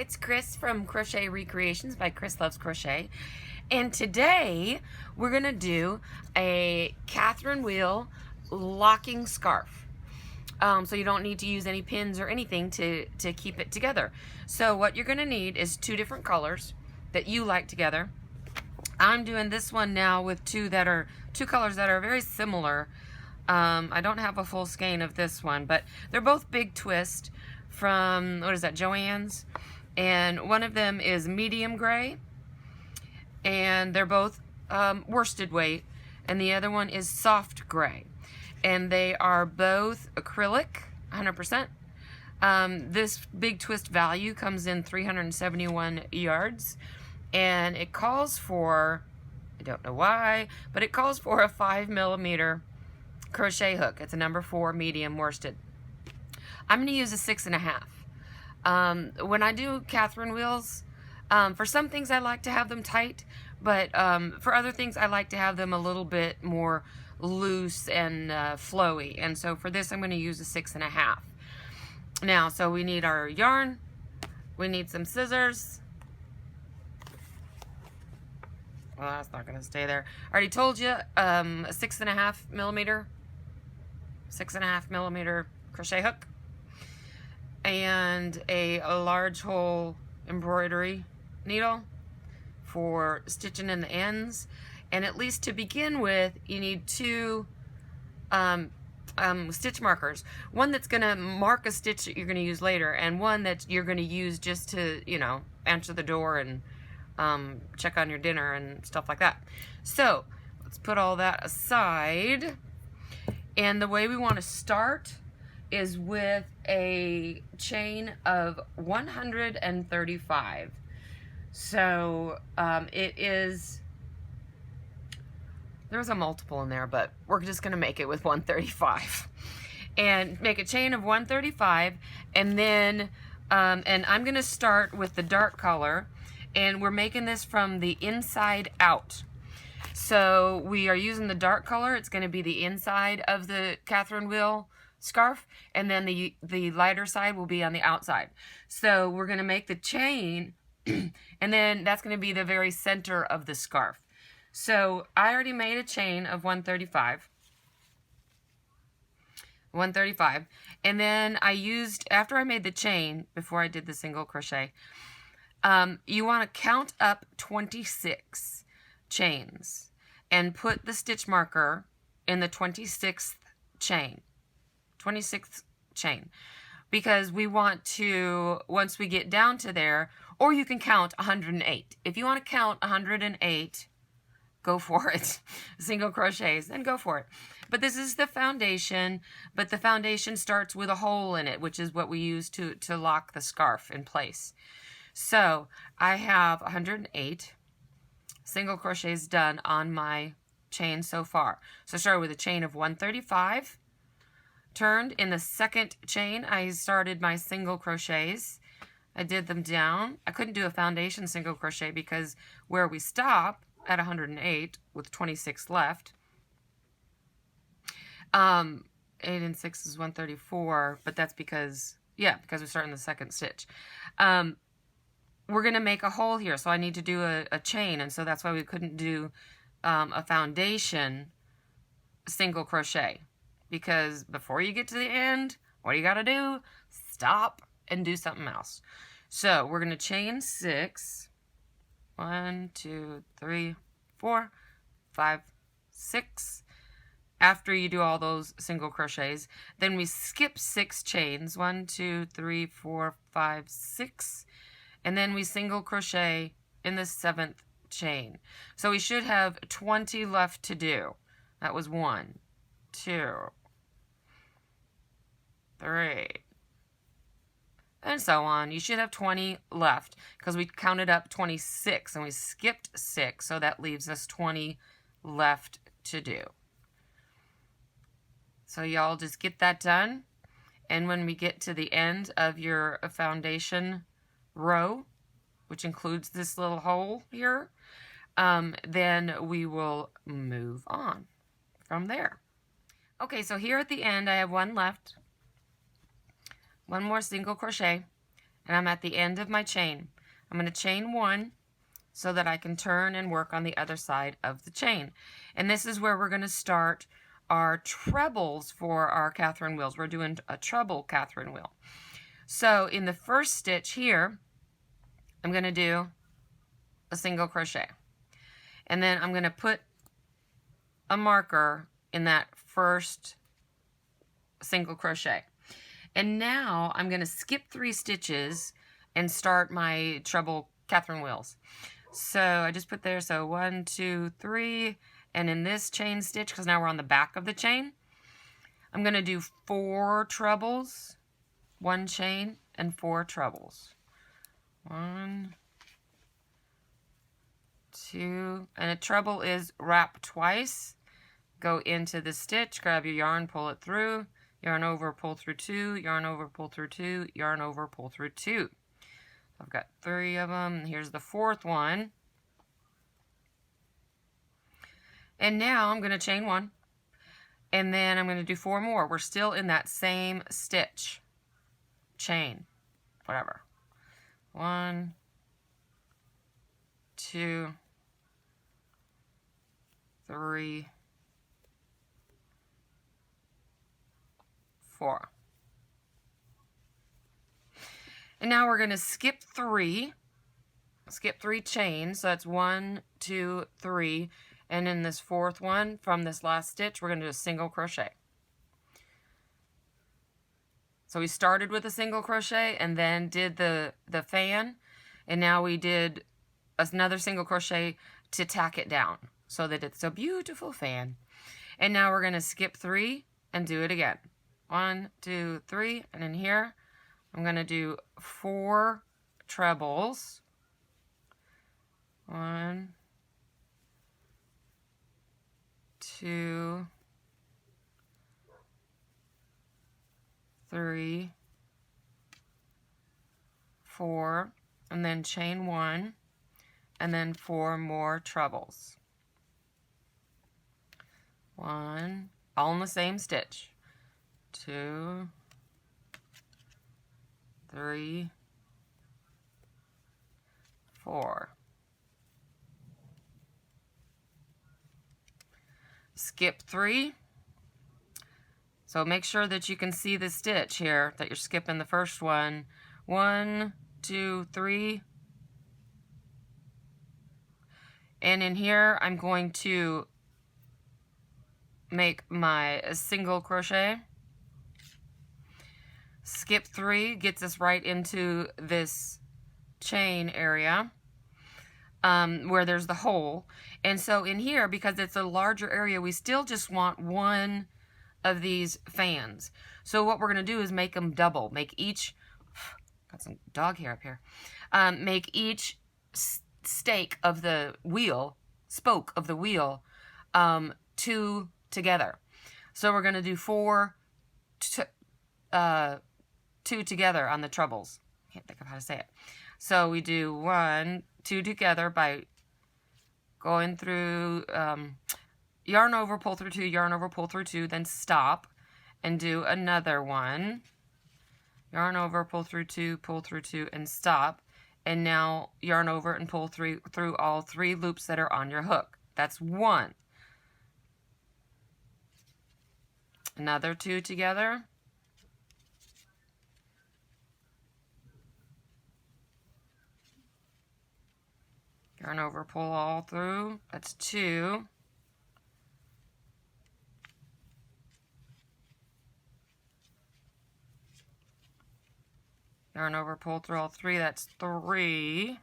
it's Chris from Crochet Recreations by Chris Loves Crochet, and today we're gonna do a Catherine wheel locking scarf. So you don't need to use any pins or anything to keep it together. So what you're gonna need is two different colors that you like together. I'm doing this one now with two colors that are very similar. I don't have a full skein of this one, but they're both Big Twist from, what is that, Joann's? And one of them is medium gray, and they're both worsted weight, and the other one is soft gray. And they are both acrylic, 100%. This Big Twist value comes in 371 yards, and it calls for, I don't know why, but it calls for a 5mm crochet hook. It's a number 4 medium worsted. I'm going to use a 6.5. When I do Catherine wheels, for some things I like to have them tight, but for other things I like to have them a little bit more loose and flowy. And so for this I'm going to use a 6.5. Now, so we need our yarn, we need some scissors. Well, that's not going to stay there. I already told you, a 6.5mm crochet hook, and a large hole embroidery needle for stitching in the ends. And at least to begin with, you need two stitch markers. One that's going to mark a stitch that you're going to use later, and one that you're going to use just to, you know, answer the door and check on your dinner and stuff like that. So let's put all that aside. And the way we want to start is with a chain of 135. So there's a multiple in there, but we're just going to make it with 135. And make a chain of 135, and then and I'm going to start with the dark color, and we're making this from the inside out. So we are using the dark color. It's going to be the inside of the Catherine wheel scarf, and then the lighter side will be on the outside. So we're going to make the chain, and then that's going to be the very center of the scarf. So I already made a chain of 135, and then I used, after I made the chain, before I did the single crochet, you want to count up 26 chains and put the stitch marker in the 26th chain, because we want to, once we get down to there, or you can count 108. If you want to count 108, go for it. Single crochets, then go for it. But this is the foundation, but the foundation starts with a hole in it, which is what we use to lock the scarf in place. So I have 108 single crochets done on my chain so far. So I started with a chain of 135, turned in the second chain, I started my single crochets. I did them down. I couldn't do a foundation single crochet because where we stop at 108 with 26 left, 8 and 6 is 134, but that's because we start in the second stitch. We're going to make a hole here, so I need to do a chain, and so that's why we couldn't do a foundation single crochet, because before you get to the end, what do you got to do? Stop and do something else. So we're going to chain 6. 1, 2, 3, 4, 5, 6. After you do all those single crochets, then we skip 6 chains. 1, 2, 3, 4, 5, 6. And then we single crochet in the 7th chain. So we should have 20 left to do. That was 1, 2, 3, and so on. You should have 20 left because we counted up 26 and we skipped 6, so that leaves us 20 left to do. So y'all just get that done, and when we get to the end of your foundation row, which includes this little hole here, then we will move on from there. Okay, so here at the end I have one left, one more single crochet, and I'm at the end of my chain. I'm going to chain 1 so that I can turn and work on the other side of the chain. And this is where we're going to start our trebles for our Catherine wheels. We're doing a treble Catherine wheel. So in the first stitch here, I'm going to do a single crochet. And then I'm going to put a marker in that first single crochet. And now I'm going to skip 3 stitches and start my treble Catherine wheels. So I just put there, so 1, 2, 3, and in this chain stitch, because now we're on the back of the chain, I'm going to do 4 trebles, 1 chain, and 4 trebles. 1, 2, and a treble is wrap twice. Go into the stitch, grab your yarn, pull it through, yarn over, pull through 2, yarn over, pull through 2, yarn over, pull through 2. I've got 3 of them. Here's the 4th one. And now I'm going to chain 1. And then I'm going to do 4 more. We're still in that same stitch. Chain. Whatever. 1, 2, 3, 4. And now we're going to skip 3 chains. So that's 1, 2, 3. And in this 4th one, from this last stitch, we're going to do a single crochet. So we started with a single crochet and then did the fan. And now we did another single crochet to tack it down so that it's a beautiful fan. And now we're going to skip 3 and do it again. 1, 2, 3. And in here, I'm going to do 4 trebles. 1, 2, 3, 4, and then chain 1, and then 4 more trebles. 1, all in the same stitch. 2, 3, 4. Skip 3. So make sure that you can see the stitch here, that you're skipping the first one. 1, 2, 3. And in here, I'm going to make my single crochet. Skip 3 gets us right into this chain area where there's the hole. And so in here, because it's a larger area, we still just want 1 of these fans. So what we're going to do is make them double. Make each, got some dog hair up here, make each stake of the wheel, spoke of the wheel, 2 together. So we're going to do 4 2 together on the trebles. Can't think of how to say it. So we do 1, 2 together by going through yarn over, pull through 2, yarn over, pull through 2, then stop and do another one. Yarn over, pull through 2, and stop. And now yarn over and pull through all 3 loops that are on your hook. That's 1. Another 2 together. Yarn over, pull all through. That's 2. Yarn over, pull through all 3. That's 3.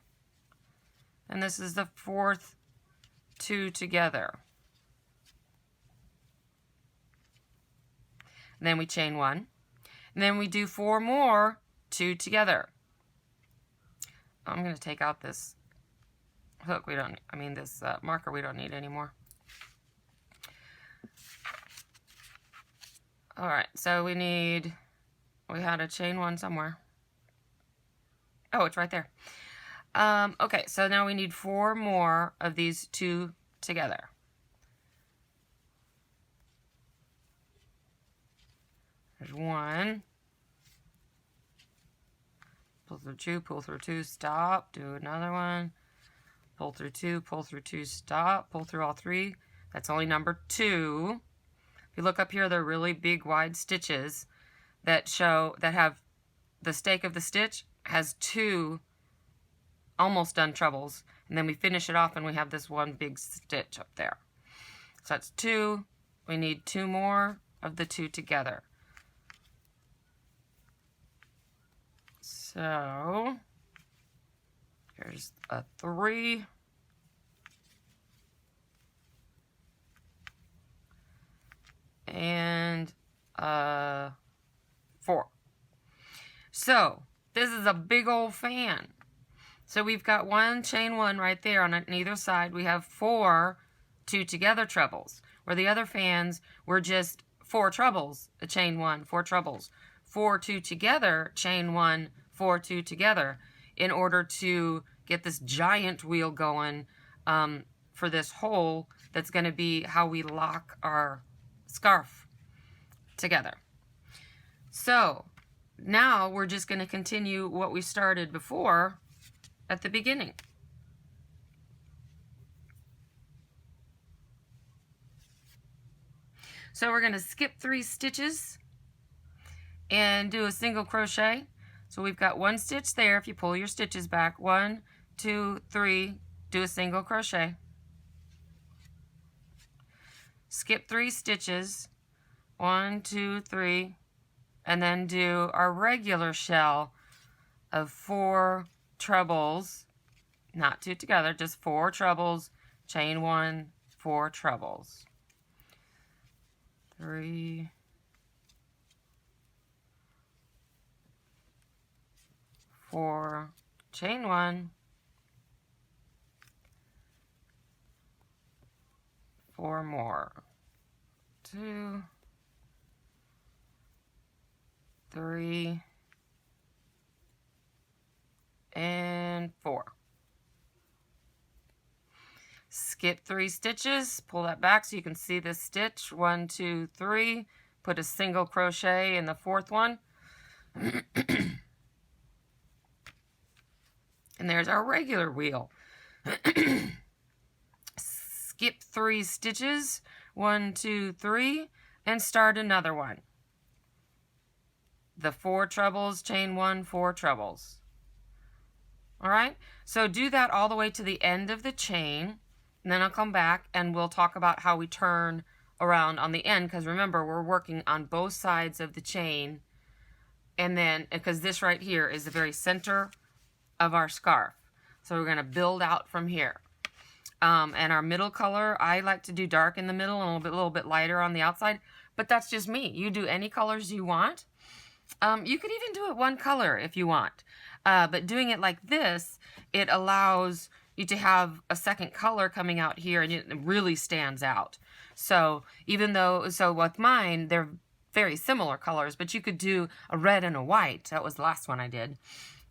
And this is the 4th 2 together. And then we chain 1. And then we do 4 more 2 together. I'm going to take out this hook this marker we don't need anymore. Alright, so we had a chain 1 somewhere. Oh, it's right there. Okay, so now we need 4 more of these 2 together. There's 1. pull through two, stop, do another one, pull through two, stop, pull through all three. That's only number 2. If you look up here, they're really big wide stitches that have the stake of the stitch has 2 almost done trebles, and then we finish it off and we have this one big stitch up there. So that's 2. We need 2 more of the 2 together. So here's a 3. And 4. So this is a big old fan. So we've got 1 chain 1 right there on either side. We have 4 2 together trebles. Where the other fans were just 4 trebles, a chain 1, 4 trebles, 4 2 together, chain 1, 4 2 together, in order to get this giant wheel going for this hole that's going to be how we lock our scarf together. So now we're just going to continue what we started before at the beginning. So we're going to skip 3 stitches and do a single crochet. So we've got 1 stitch there. If you pull your stitches back, 1, 2, 3, do a single crochet. Skip 3 stitches, 1, 2, 3, and then do our regular shell of 4 trebles, not 2 together, just 4 trebles, chain 1, 4 trebles. 3, 4, chain 1, 4 more, 2, 3, and 4. Skip 3 stitches, pull that back so you can see this stitch, 1, 2, 3, put a single crochet in the 4th one, and there's our regular wheel. Skip 3 stitches, 1, 2, 3, and start another one. The 4 trebles, chain 1, 4 trebles. All right, so do that all the way to the end of the chain, and then I'll come back and we'll talk about how we turn around on the end, because remember, we're working on both sides of the chain, and then, because this right here is the very center of our scarf. So we're going to build out from here. And our middle color, I like to do dark in the middle and a little bit lighter on the outside, but that's just me. You do any colors you want. You could even do it one color if you want. But doing it like this, it allows you to have a second color coming out here, and it really stands out. So even though, so with mine, they're very similar colors, but you could do a red and a white. That was the last one I did.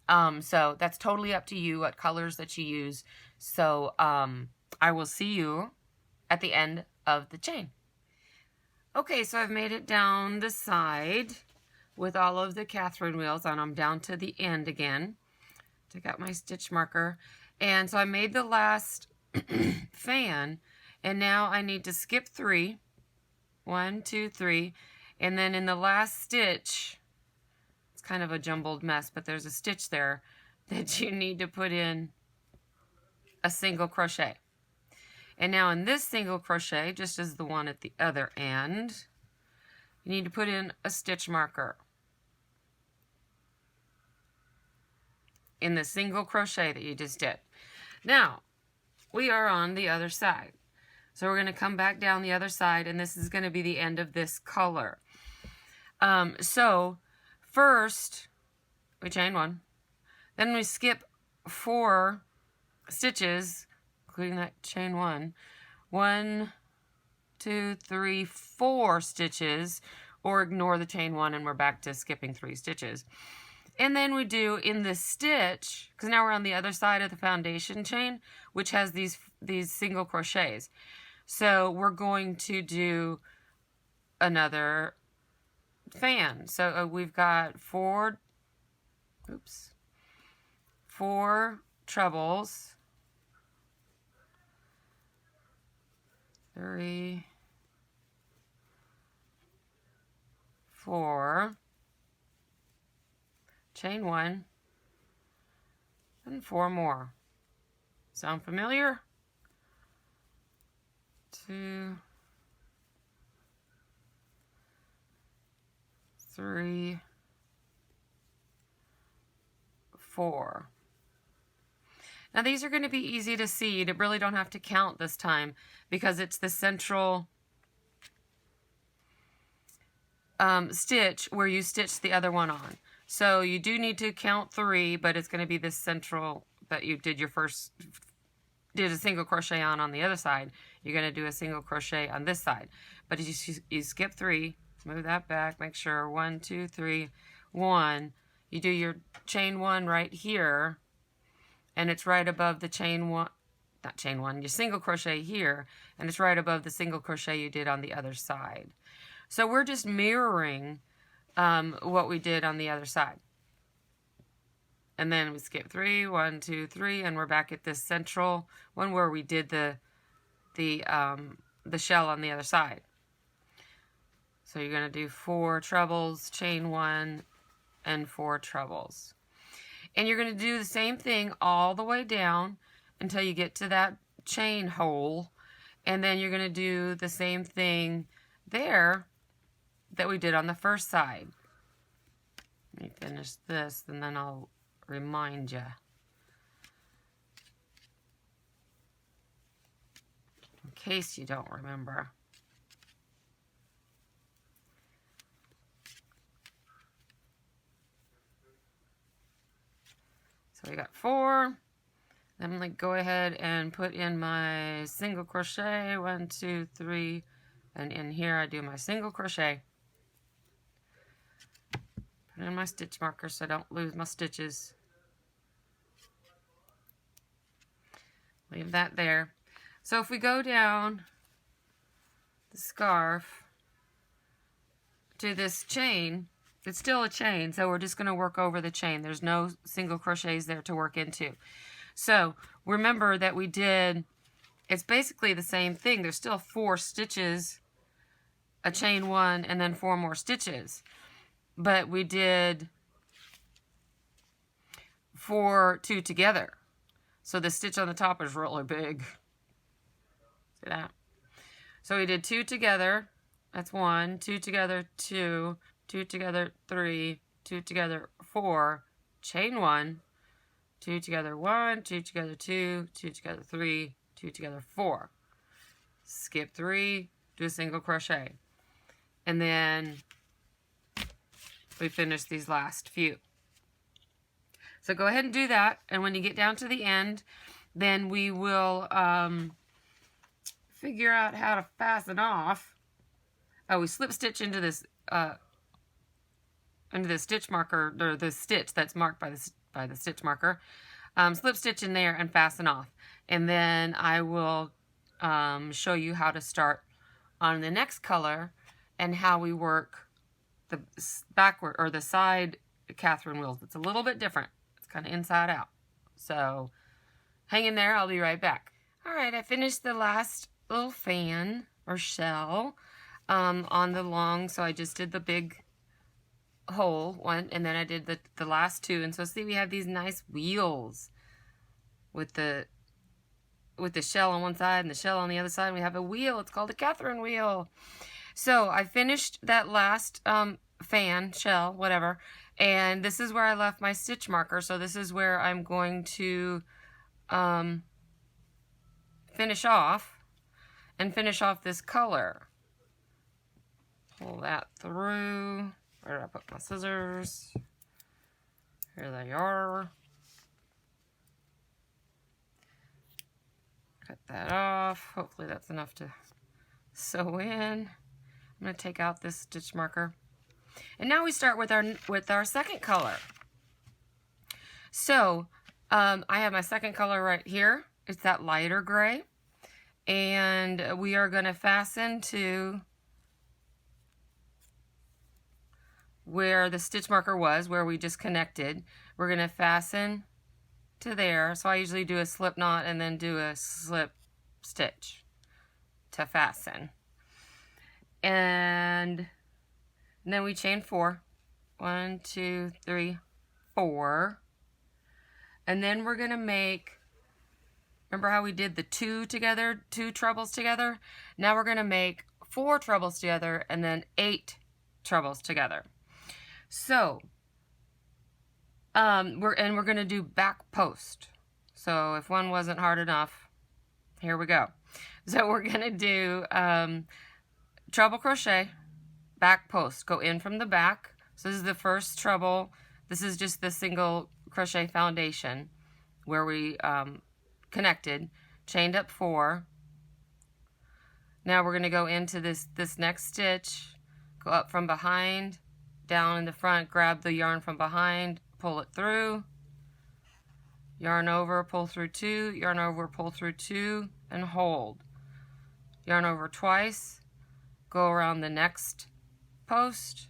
So that's totally up to you what colors that you use. So I will see you at the end of the chain. Okay, so I've made it down the side with all of the Catherine wheels, and I'm down to the end again. Take out my stitch marker. And so I made the last fan, and now I need to skip 3. 1, 2, 3. And then in the last stitch, it's kind of a jumbled mess, but there's a stitch there that you need to put in a single crochet. And now in this single crochet, just as the one at the other end, you need to put in a stitch marker in the single crochet that you just did. Now, we are on the other side. So we're going to come back down the other side, and this is going to be the end of this color. So first, we chain 1. Then we skip 4 stitches, including that chain 1. 1, 2, 3, 4 stitches, or ignore the chain 1 and we're back to skipping 3 stitches. And then we do in this stitch, because now we're on the other side of the foundation chain, which has these single crochets. So we're going to do another fan. So we've got 4, oops, 4 trebles, 3, 4, chain 1, and 4 more. Sound familiar? 2, 3, 4. Now these are going to be easy to see. You really don't have to count this time because it's the central stitch where you stitch the other one on. So you do need to count 3, but it's going to be this central that you did did a single crochet on the other side. You're going to do a single crochet on this side. But you skip 3, move that back, make sure 1, 2, 3, 1. You do your chain 1 right here, and it's right above the chain 1, not chain 1, your single crochet here, and it's right above the single crochet you did on the other side. So we're just mirroring what we did on the other side. And then we skip 3, 1, 2, 3, and we're back at this central one where we did the shell on the other side. So you're going to do 4 trebles, chain 1, and 4 trebles. And you're going to do the same thing all the way down until you get to that chain hole. And then you're going to do the same thing there that we did on the first side. Let me finish this, and then I'll remind you. In case you don't remember. So we got 4. Then I'm going to go ahead and put in my single crochet. 1, 2, 3. And in here I do my single crochet. Put in my stitch marker so I don't lose my stitches. Leave that there. So if we go down the scarf to this chain, it's still a chain, so we're just going to work over the chain. There's no single crochets there to work into. So remember that we did, it's basically the same thing. There's still 4 stitches, a chain 1, and then 4 more stitches. But we did 2 together. So the stitch on the top is really big. See that? So we did 2 together. That's 1. 2 together, 2. 2 together, 3. 2 together, 4. Chain 1. 2 together, 1. 2 together, 2. 2 together, 3. 2 together, 4. Skip 3. Do a single crochet. And then we finish these last few. So go ahead and do that, and when you get down to the end, then we will figure out how to fasten off. Oh, we slip stitch into this stitch marker, or the stitch that's marked by the stitch marker. Slip stitch in there and fasten off, and then I will show you how to start on the next color and how we work the backward or the side Catherine wheels. It's a little bit different. Kind of inside out. So hang in there, I'll be right back. Alright, I finished the last little fan or shell on the long, so I just did the big hole one, and then I did the last 2, and so see we have these nice wheels with the shell on one side and the shell on the other side. We have a wheel. It's called a Catherine wheel. So I finished that last fan, shell, whatever, and this is where I left my stitch marker. So this is where I'm going to finish off this color. Pull that through. Where did I put my scissors? Here they are. Cut that off. Hopefully that's enough to sew in. I'm going to take out this stitch marker. And now we start with our second color. So I have my second color right here. It's that lighter gray. And we are going to fasten to where the stitch marker was, where we just connected. We're going to fasten to there. So I usually do a slip knot and then do a slip stitch to fasten. And then we chain 4. 1, 2, 3, 4. And then we're going to make, remember how we did the 2 together, 2 trebles together? Now we're going to make 4 trebles together and then 8 trebles together. So, we're going to do back post. So if one wasn't hard enough, here we go. So we're going to do treble crochet, back post. Go in from the back. So this is the first treble. This is just the single crochet foundation where we connected, chained up 4. Now we're going to go into this next stitch, go up from behind, down in the front, grab the yarn from behind, pull it through, yarn over, pull through 2, yarn over, pull through 2, and hold. Yarn over twice, go around the next post,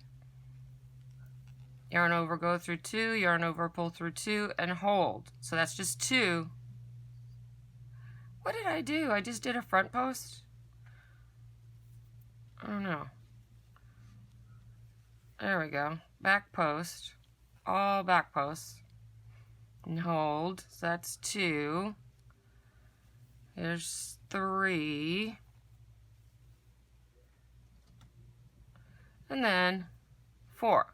yarn over, go through 2, yarn over, pull through 2, and hold. So that's just 2. What did I do? I just did a front post? I don't know. There we go. Back post. All back posts. And hold. So that's 2. Here's 3. And then 4.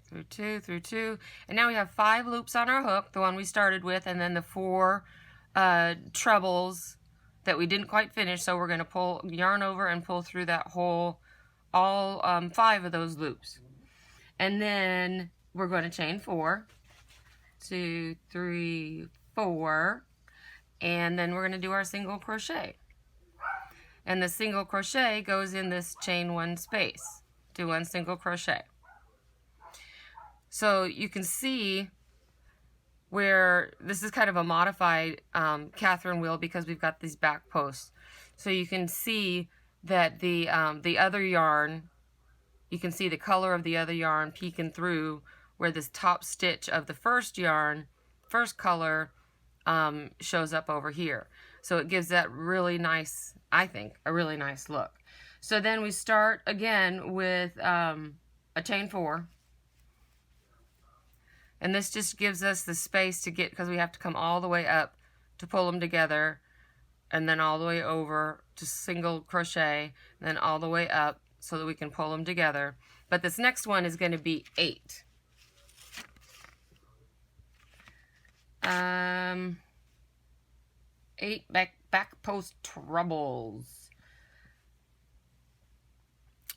Through 2, through 2. And now we have 5 loops on our hook, the one we started with, and then the 4 trebles that we didn't quite finish. So we're going to pull yarn over and pull through that whole, all 5 of those loops. And then we're going to chain 4, 2, 3, 4, and then we're going to do our single crochet. And the single crochet goes in this chain 1 space. Do 1 single crochet. So you can see where this is kind of a modified Catherine wheel because we've got these back posts. So you can see that the other yarn, you can see the color of the other yarn peeking through where this top stitch of the first yarn, first color, shows up over here. So it gives that really nice, I think, a really nice look. So then we start again with a chain 4. And this just gives us the space to get, because we have to come all the way up to pull them together, and then all the way over to single crochet, and then all the way up so that we can pull them together. But this next one is going to be 8. 8 back post trebles.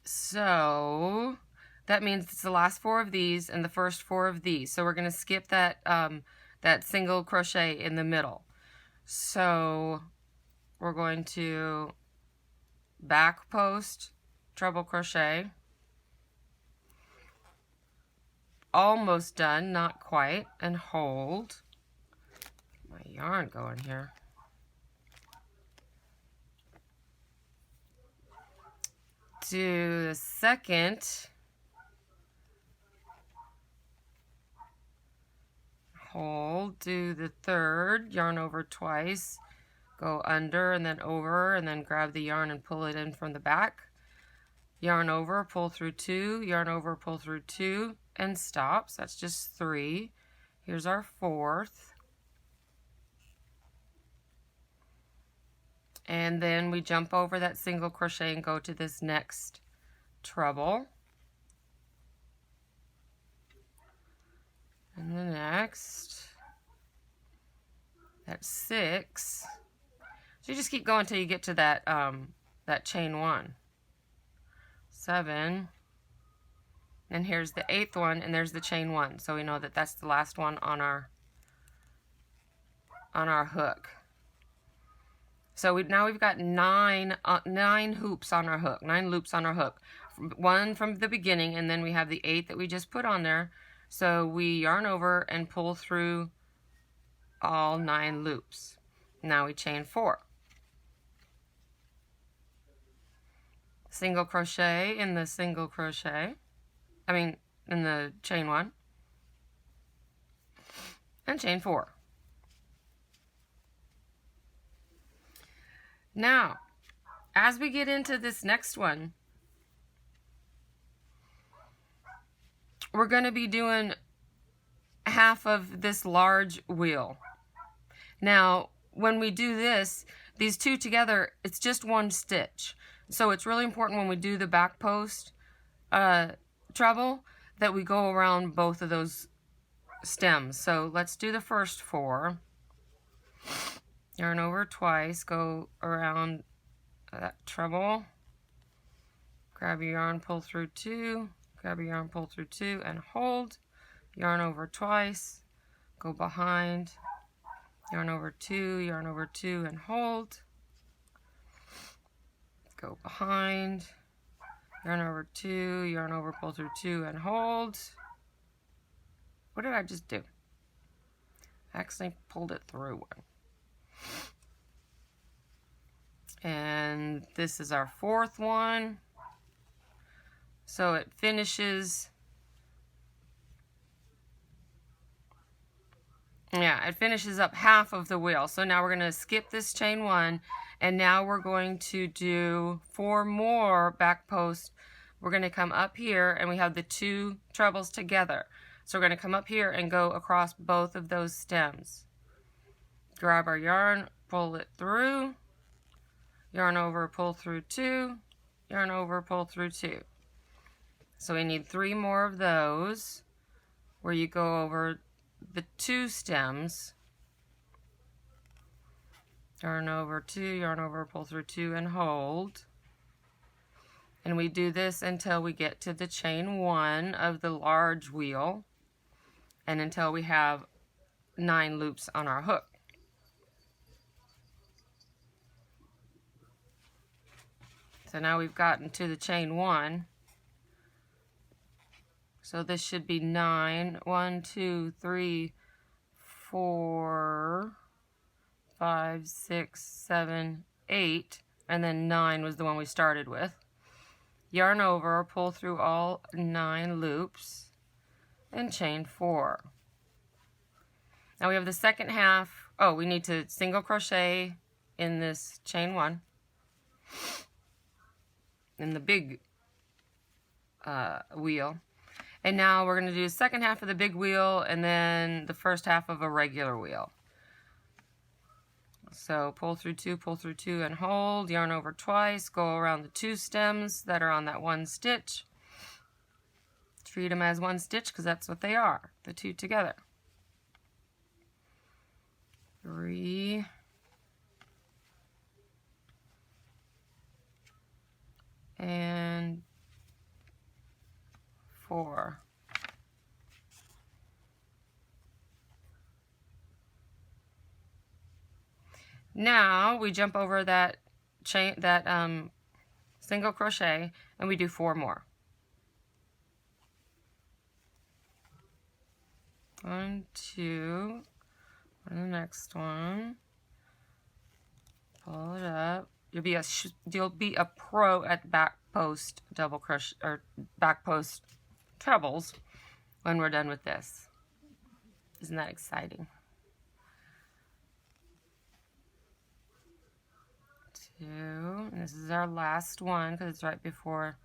So that means it's the last 4 of these and the first 4 of these. So we're going to skip that that single crochet in the middle. So we're going to back post treble crochet. Almost done, not quite, and hold. My yarn going here. Do the second. Hold, do the third, yarn over twice, go under and then over, and then grab the yarn and pull it in from the back. Yarn over, pull through 2, yarn over, pull through 2, and stop. So that's just 3. Here's our 4th. And then we jump over that single crochet and go to this next treble. And the next, that's 6. So you just keep going until you get to that that chain 1. 7. And here's the 8th one, and there's the chain 1. So we know that that's the last one on our hook. So now we've got 9 hoops on our hook, 9 loops on our hook. 1 from the beginning, and then we have the 8 that we just put on there. So we yarn over and pull through all 9 loops. Now we chain 4. Single crochet in the single crochet. in the chain 1, and chain 4. Now, as we get into this next one, we're going to be doing half of this large wheel. Now, when we do this, these two together, it's just one stitch. So it's really important when we do the back post treble that we go around both of those stems. So let's do the first 4. Yarn over twice, go around that treble, grab your yarn, pull through 2, grab your yarn, pull through 2, and hold. Yarn over twice, go behind, yarn over 2, yarn over 2, and hold. Go behind, yarn over 2, yarn over, pull through 2, and hold. What did I just do? I accidentally pulled it through one. And this is our 4th one. So it finishes, it finishes up half of the wheel. So now we're going to skip this chain 1, and now we're going to do 4 more back posts. We're going to come up here, and we have the 2 trebles together. So we're going to come up here and go across both of those stems. Grab our yarn, pull it through, yarn over, pull through 2, yarn over, pull through 2. So we need 3 more of those where you go over the 2 stems. Yarn over 2, yarn over, pull through 2, and hold. And we do this until we get to the chain 1 of the large wheel, and until we have 9 loops on our hook. So now we've gotten to the chain 1. So this should be 9. 1, 2, 3, 4, 5, 6, 7, 8, and then 9 was the one we started with. Yarn over, pull through all 9 loops, and chain 4. Now we have the second half. Oh, we need to single crochet in this chain 1 in the big wheel. And now we're going to do the second half of the big wheel and then the first half of a regular wheel. So pull through 2, and hold, yarn over twice, go around the 2 stems that are on that 1 stitch. Treat them as 1 stitch because that's what they are, the 2 together. 3, and 4. Now we jump over that chain, single crochet, and we do 4 more. 1, 2, and the next one. Pull it up. You'll be a pro at back post double crochet or back post trebles when we're done with this. Isn't that exciting? 2, and this is our last one because it's right before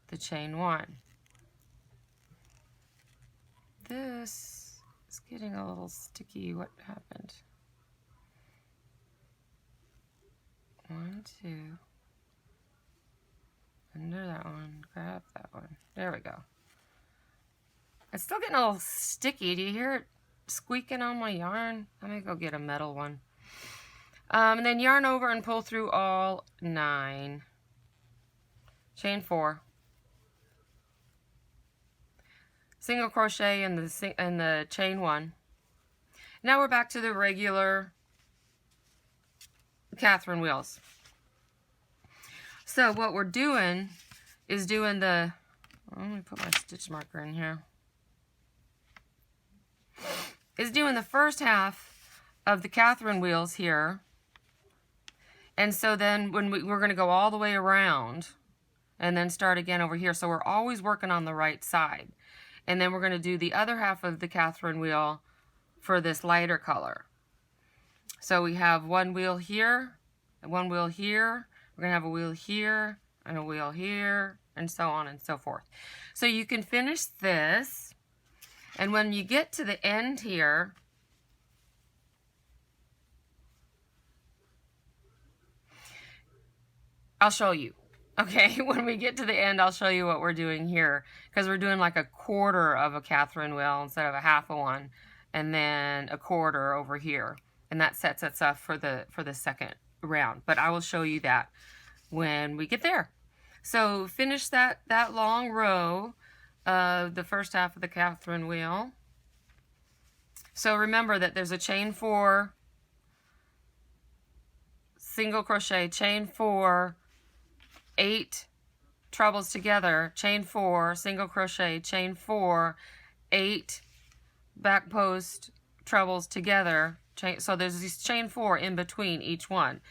the chain 1. This is getting a little sticky. What happened? 1, 2, under that one, grab that one. There we go. It's still getting a little sticky. Do you hear it squeaking on my yarn? Let me go get a metal one. And then yarn over and pull through all 9. Chain 4. Single crochet in the chain 1. Now we're back to the regular Catherine wheels. So what we're doing is doing the, let me put my stitch marker in here, is doing the first half of the Catherine wheels here. And so then when we're going to go all the way around and then start again over here. So we're always working on the right side. And then we're going to do the other half of the Catherine wheel for this lighter color. So we have one wheel here, and one wheel here. We're going to have a wheel here, and a wheel here, and so on and so forth. So you can finish this, and when you get to the end here, I'll show you. Okay, when we get to the end, I'll show you what we're doing here, because we're doing like a quarter of a Catherine wheel instead of a half of one, and then a quarter over here, and that sets us up for the second round. But I will show you that when we get there. So finish that long row of the first half of the Catherine wheel. So remember that there's a chain 4, single crochet, chain 4, 8 trebles together, chain 4, single crochet, chain 4, 8 back post trebles together. So there's this chain 4 in between each one,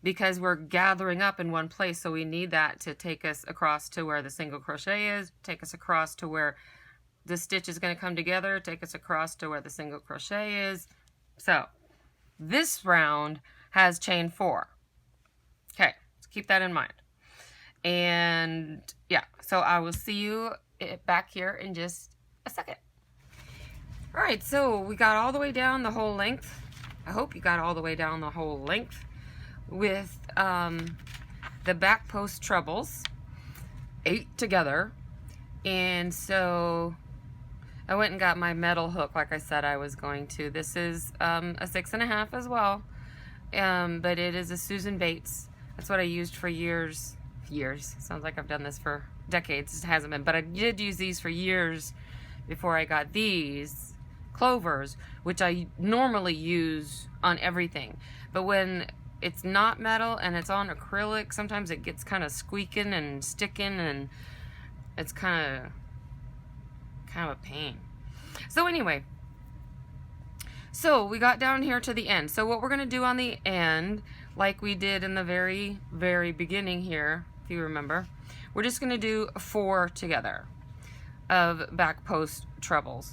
because we're gathering up in one place. So we need that to take us across to where the single crochet is, take us across to where the stitch is going to come together, take us across to where the single crochet is. So this round has chain 4. Okay, so keep that in mind. And yeah, so I will see you back here in just a second. All right, so we got all the way down the whole length. I hope you got all the way down the whole length with the back post trebles, 8 together. And so I went and got my metal hook like I said I was going to. This is a 6.5 as well, but it is a Susan Bates. That's what I used for years. Sounds like I've done this for decades. It hasn't been, but I did use these for years before I got these clovers, which I normally use on everything. But when it's not metal and it's on acrylic, sometimes it gets kind of squeaking and sticking, and it's kind of a pain. So anyway, so we got down here to the end. So what we're going to do on the end, like we did in the very, very beginning here, if you remember, we're just going to do 4 together of back post trebles.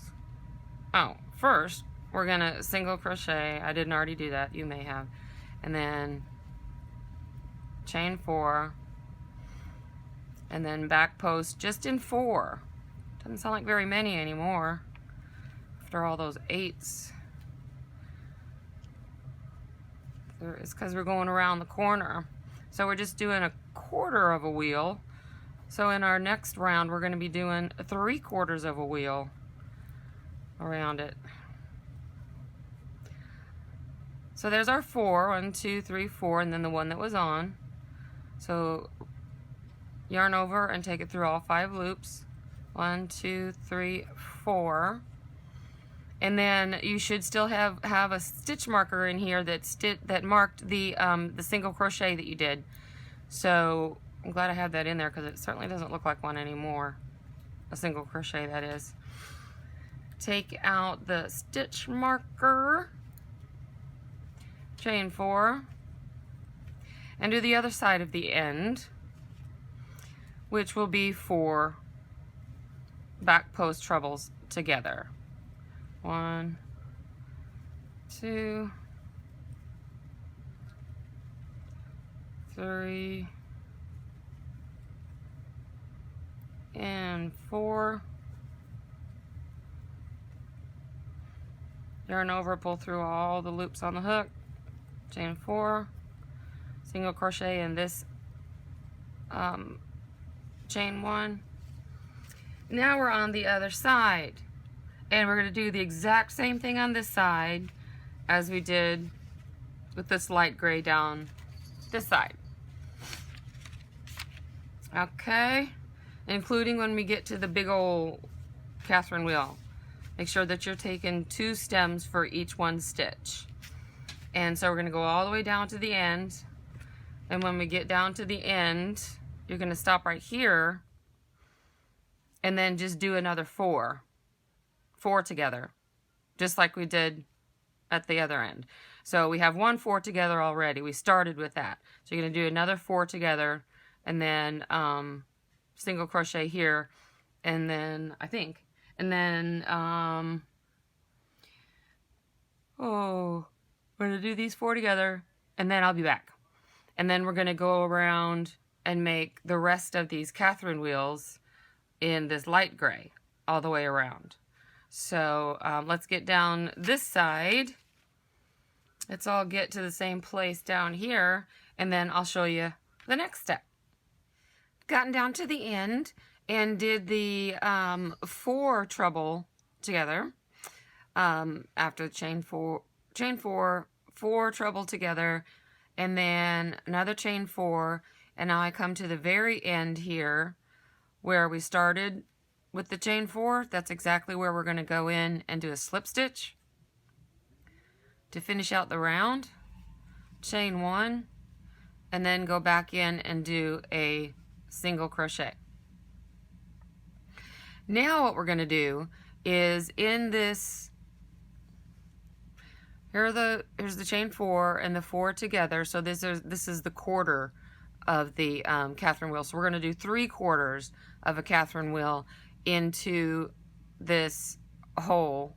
Oh, first we're going to single crochet. I didn't already do that. You may have. And then chain 4, and then back post just in 4. Doesn't sound like very many anymore after all those 8s. It's because we're going around the corner. So we're just doing a quarter of a wheel. So in our next round, we're going to be doing 3/4 of a wheel around it. So there's our 4, 1, 2, 3, 4, and then the one that was on. So yarn over and take it through all 5 loops. 1, 2, 3, 4. And then you should still have a stitch marker in here that marked the single crochet that you did. So I'm glad I have that in there, because it certainly doesn't look like one anymore. A single crochet, that is. Take out the stitch marker, chain 4, and do the other side of the end, which will be 4 back post trebles together. 1, 2, 3, and 4. Yarn over, pull through all the loops on the hook, chain 4, single crochet in this chain 1. Now we're on the other side, and we're going to do the exact same thing on this side as we did with this light gray down this side. Okay, including when we get to the big old Catherine wheel. Make sure that you're taking 2 stems for each one stitch. And so we're going to go all the way down to the end, and when we get down to the end, you're going to stop right here and then just do another 4 together, just like we did at the other end. So we have 1 4 together already. We started with that. So you're going to do another 4 together, and then single crochet here, and then we're gonna do these 4 together, and then I'll be back. And then we're gonna go around and make the rest of these Catherine wheels in this light gray all the way around. So let's get down this side. Let's all get to the same place down here, and then I'll show you the next step. Gotten down to the end and did the 4 treble together. After chain 4, 4 treble together, and then another chain 4, and now I come to the very end here where we started with the chain 4. That's exactly where we're going to go in and do a slip stitch to finish out the round. Chain 1, and then go back in and do a single crochet. Now what we're going to do is in this, here's the chain 4 and the 4 together. So this is the quarter of the Catherine wheel. So we're going to do 3/4 of a Catherine wheel into this hole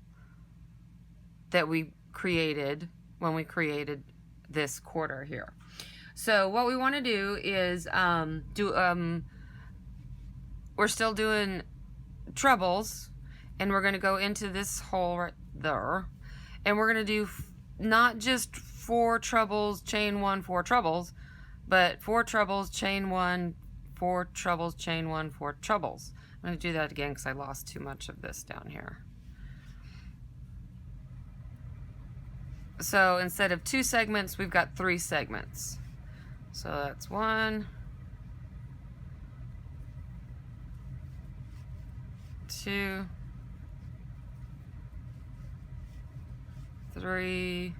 that we created when we created this quarter here. So what we want to do is we're still doing trebles, and we're going to go into this hole right there, and we're going to do not just 4 trebles, chain 1, 4 trebles, but 4 trebles, chain 1, 4 trebles, chain 1, 4 trebles. I'm going to do that again because I lost too much of this down here. So instead of 2 segments, we've got 3 segments. So that's 1, 2, 3.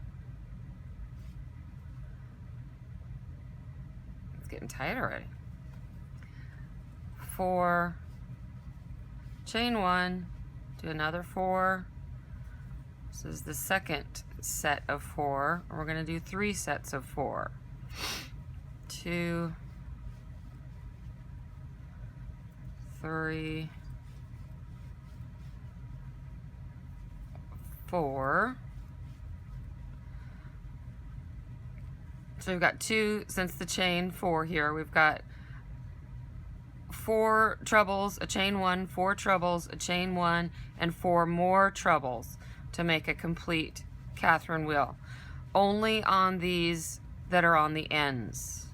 It's getting tight already. 4, chain 1, do another 4. This is the second set of 4. We're going to do 3 sets of 4. 2, 3, 4. So we've got 2, since the chain 4 here, we've got 4 trebles, a chain 1, 4 trebles, a chain 1, and 4 more trebles to make a complete Catherine wheel. Only on these that are on the ends.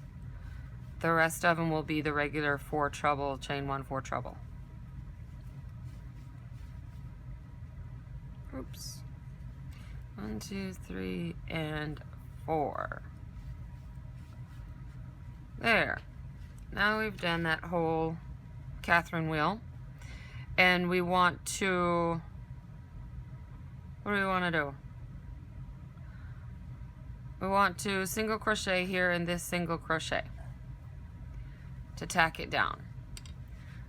The rest of them will be the regular 4 treble, chain 1, 4 treble. Oops. 1, 2, 3, and 4. There. Now we've done that whole Catherine wheel, and we want to, what do we want to do? We want to single crochet here in this single crochet to tack it down.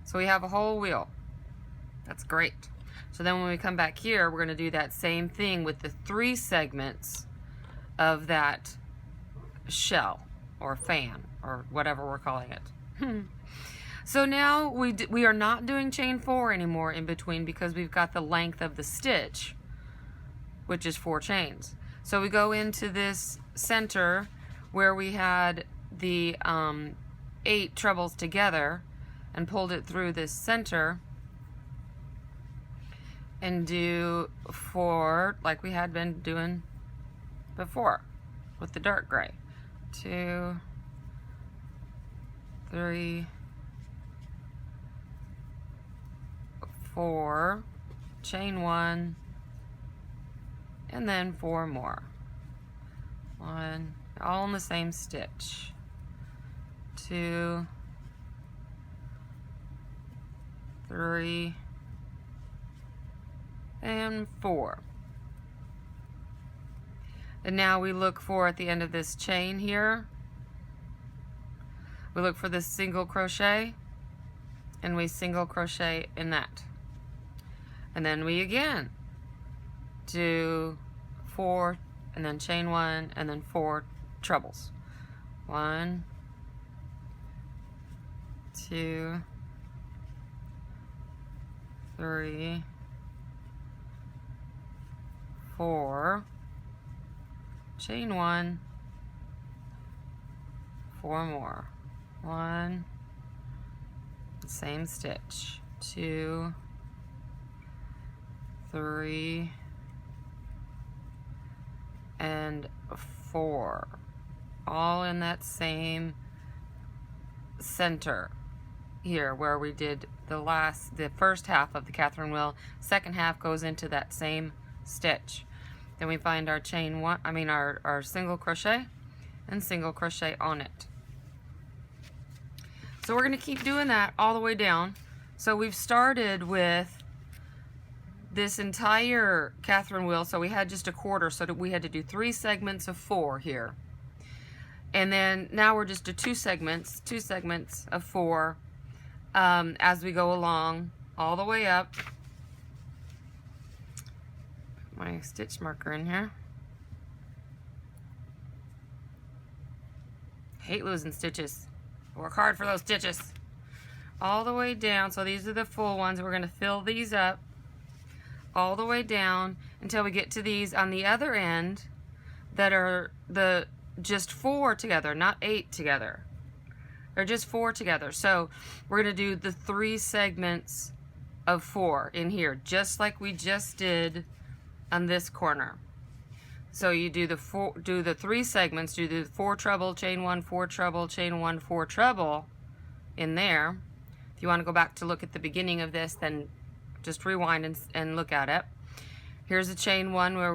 So we have a whole wheel. That's great. So then when we come back here, we're going to do that same thing with the 3 segments of that shell or fan or whatever we're calling it. So now we are not doing chain 4 anymore in between because we've got the length of the stitch, which is 4 chains. So we go into this center where we had the 8 trebles together and pulled it through this center and do 4 like we had been doing before with the dark gray. 2, 3, 4, chain 1, and then 4 more. 1, all in the same stitch. 2, 3, and 4. And now we look for, at the end of this chain here, we look for this single crochet, and we single crochet in that. And then we again do 4, and then chain 1, and then 4 trebles. 1, 2, 3, 4, chain 1, 4 more, 1, same stitch, 2, 3, and 4, all in that same center here where we did the first half of the Catherine wheel. Second half goes into that same stitch. Then we find our chain one, our single crochet and single crochet on it. So we're going to keep doing that all the way down. So we've started with this entire Catherine wheel, so we had just a quarter, so we had to do 3 segments of 4 here. And then now we're just to 2 segments of 4 as we go along all the way up. Put my stitch marker in here. Hate losing stitches. Work hard for those stitches. All the way down, so these are the full ones. We're going to fill these up all the way down until we get to these on the other end that are just 4 together, not 8 together. They're just 4 together. So we're going to do the 3 segments of 4 in here, just like we just did on this corner. So you do the 3 segments, do the 4 treble, chain 1, 4 treble, chain 1, 4 treble in there. If you want to go back to look at the beginning of this, then just rewind and look at it. Here's a chain 1 where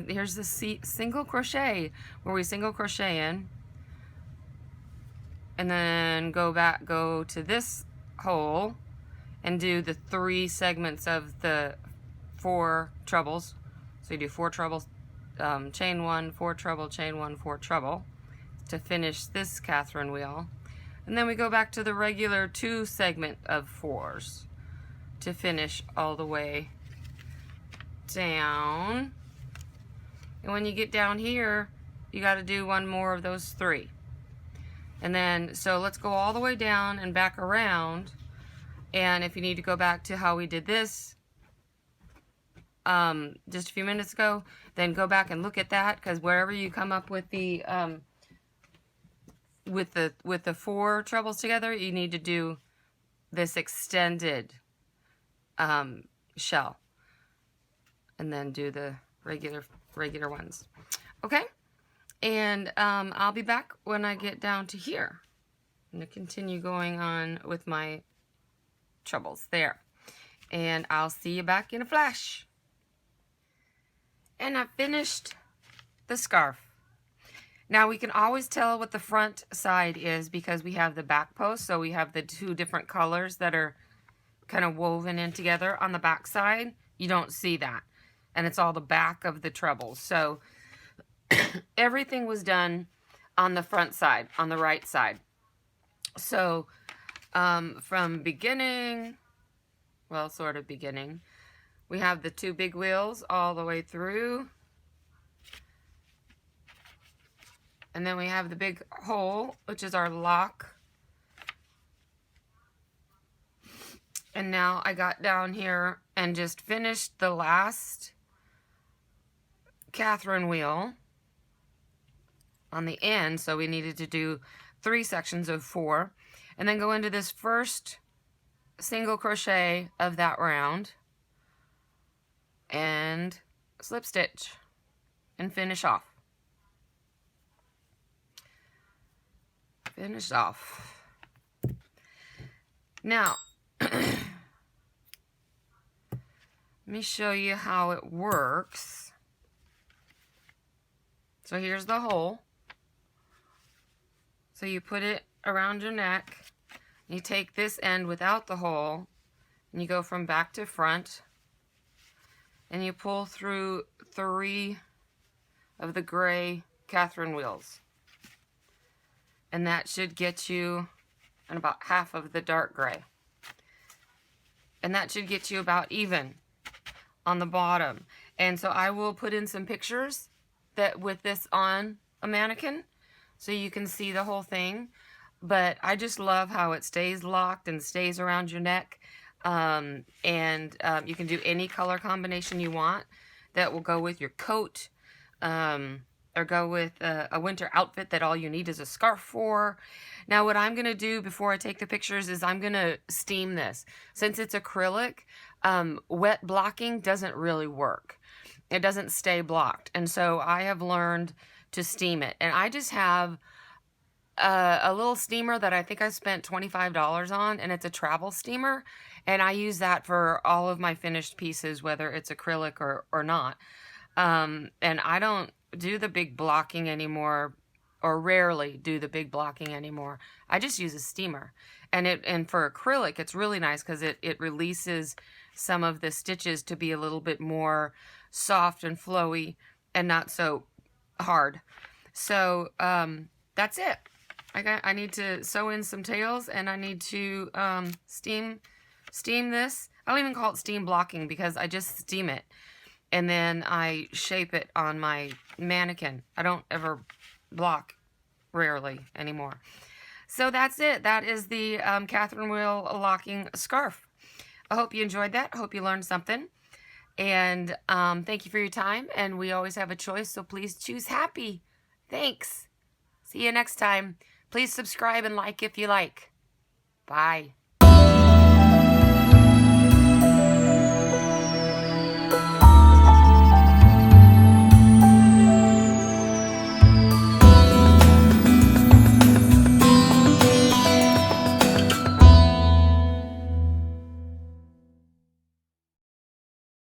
here's the single crochet where we single crochet in, and then go to this hole and do the 3 segments of the 4 trebles. So you do 4 trebles, chain 1, 4 treble, chain 1, 4 treble to finish this Catherine wheel. And then we go back to the regular 2 segment of 4s to finish all the way down. And when you get down here, you got to do 1 more of those 3. And then, so let's go all the way down and back around. And if you need to go back to how we did this just a few minutes ago, then go back and look at that, because wherever you come up with the 4 trebles together, you need to do this extended shell, and then do the regular ones. Okay, and I'll be back when I get down to here. I'm going to continue going on with my trebles there, and I'll see you back in a flash. And I finished the scarf. Now we can always tell what the front side is because we have the back post, so we have the 2 different colors that are kind of woven in together on the back side. You don't see that, and it's all the back of the trebles. So everything was done on the front side, on the right side. So from beginning, well, sort of beginning, we have the 2 big wheels all the way through, and then we have the big hole, which is our lock. And now I got down here and just finished the last Catherine wheel on the end, so we needed to do 3 sections of 4, and then go into this first single crochet of that round and slip stitch and finish off. Finish off. Now let me show you how it works. So here's the hole. So you put it around your neck. You take this end without the hole, and you go from back to front, and you pull through 3 of the gray Catherine wheels. And that should get you in about half of the dark gray. And that should get you about even on the bottom. And so I will put in some pictures that with this on a mannequin so you can see the whole thing. But I just love how it stays locked and stays around your neck. You can do any color combination you want that will go with your coat, or go with a winter outfit that all you need is a scarf for. Now what I'm going to do before I take the pictures is I'm going to steam this. Since it's acrylic, wet blocking doesn't really work. It doesn't stay blocked. And so I have learned to steam it. And I just have a little steamer that I think I spent $25 on, and it's a travel steamer, and I use that for all of my finished pieces, whether it's acrylic or not. And I don't do the big blocking anymore, or rarely do the big blocking anymore. I just use a steamer. And for acrylic, it's really nice because it releases some of the stitches to be a little bit more soft and flowy and not so hard. So that's it. I need to sew in some tails, and I need to steam this. I don't even call it steam blocking because I just steam it, and then I shape it on my mannequin. I don't ever block, rarely anymore. So that's it. That is the Catherine Wheel locking scarf. I hope you enjoyed that. I hope you learned something. And thank you for your time. And we always have a choice, so please choose happy. Thanks. See you next time. Please subscribe and like if you like. Bye.